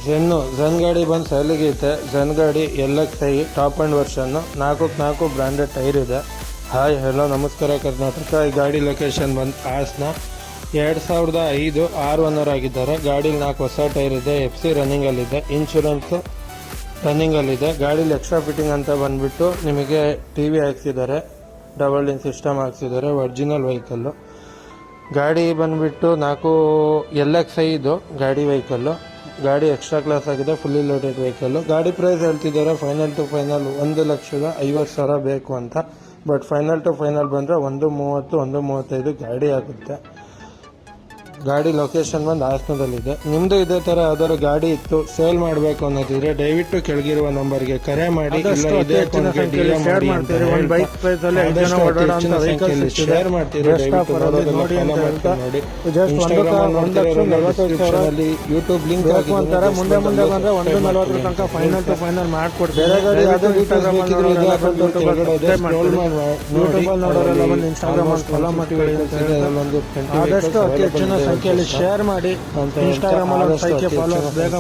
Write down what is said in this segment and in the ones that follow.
Zen ಗಾಡಿ ಬಂದು ಸೇಲಿಗೆ ಐತೆ. ಝೆನ್ ಗಾಡಿ LXi ಟಾಪ್ ಆ್ಯಂಡ್ ವರ್ಷನ್ನು 4x4 ಬ್ರ್ಯಾಂಡೆಡ್ ಟೈರ್ ಇದೆ. ಹಾಯ್ ಹಲೋ ನಮಸ್ಕಾರ ಕರ್ನಾಟಕ. ಈ ಗಾಡಿ ಲೊಕೇಶನ್ ಬಂದು ಹಾಸನ. 2005 R1 ಆಗಿದ್ದಾರೆ. ಗಾಡೀಲಿ 4 ಹೊಸ ಟೈರ್ ಇದೆ. FC ರನ್ನಿಂಗಲ್ಲಿದೆ. ಇನ್ಶೂರೆನ್ಸು ರನ್ನಿಂಗಲ್ಲಿದೆ. ಗಾಡೀಲಿ ಎಕ್ಸ್ಟ್ರಾ ಫಿಟ್ಟಿಂಗ್ ಅಂತ ಬಂದುಬಿಟ್ಟು ನಿಮಗೆ TV ಹಾಕ್ಸಿದ್ದಾರೆ, ಡಬಲ್ ಡಿನ್ ಸಿಸ್ಟಮ್ ಹಾಕ್ಸಿದ್ದಾರೆ. ಒರಿಜಿನಲ್ ವೆಹಿಕಲ್ಲು ಗಾಡಿ ಬಂದುಬಿಟ್ಟು 4 LXi ಇದು ಗಾಡಿ ವೆಹಿಕಲ್ಲು. ಗಾಡಿ ಎಕ್ಸ್ಟ್ರಾ ಕ್ಲಾಸ್ ಆಗಿದೆ, ಫುಲ್ಲಿ ಲೋಡೆಡ್ ವೆಹಿಕಲ್ಲು. ಗಾಡಿ ಪ್ರೈಸ್ ಹೇಳ್ತಿದ್ದಾರೆ ಫೈನಲ್ ಟು ಫೈನಲ್ 1,50,000 ಬೇಕು ಅಂತ. ಬಟ್ ಫೈನಲ್ ಟು ಫೈನಲ್ ಬಂದರೆ 1,30,000 1,35,000 ಗಾಡಿ ಆಗುತ್ತೆ. ಗಾಡಿ ಲೊಕೇಶನ್ ಬಂದು ಹಾಸನದಲ್ಲಿದೆ. ನಿಮ್ಮದು ಇದೇ ಥರ ಯಾವ್ದಾದ್ರು ಗಾಡಿ ಇತ್ತು ಸೇಲ್ ಮಾಡಬೇಕು ಅನ್ನೋದಿದ್ರೆ ದಯವಿಟ್ಟು ಕೆಳಗಿರುವ ನಂಬರ್ಗೆ ಕರೆ ಮಾಡಿ. ಶೇರ್ ಮಾಡ್ತೀರಿ. ಯೂಟ್ಯೂಬ್ ಲಿಂಕ್ ಮುಂದೆ ಬಂದ್ರೆ 1,40,000 ತನಕ ಫೈನಲ್ ಟು ಫೈನಲ್ ಮಾಡ್ಕೊಡ್ತೀವಿ. ಆದಷ್ಟು ಅತಿ ಹೆಚ್ಚಿನ ಸಂಖ್ಯೆಯಲ್ಲಿ ಶೇರ್ ಮಾಡಿ. ಇನ್ಸ್ಟಾಗ್ರಾಮ್ ಅಲ್ಲಿ ಬೇಗ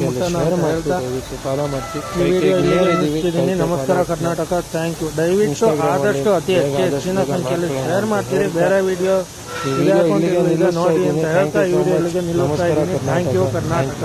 ಫಾಲೋ ಮಾಡ್ತೀವಿ. ನಮಸ್ಕಾರ ಕರ್ನಾಟಕ. Thank you. ದಯವಿಟ್ಟು ಆದಷ್ಟು ಅತಿ ಹೆಚ್ಚಿನ ಸಂಖ್ಯೆಯಲ್ಲಿ ಶೇರ್ ಮಾಡ್ತೀರಿ. ಬೇರೆ ವಿಡಿಯೋ ನೋಡಿ ಅಂತ ಹೇಳ್ತಾ ಈ ವಿಡಿಯೋಗೆ ನಿಲ್ಲಿಸ್ತಾ ಇದ್ದೀನಿ. Thank you Karnataka.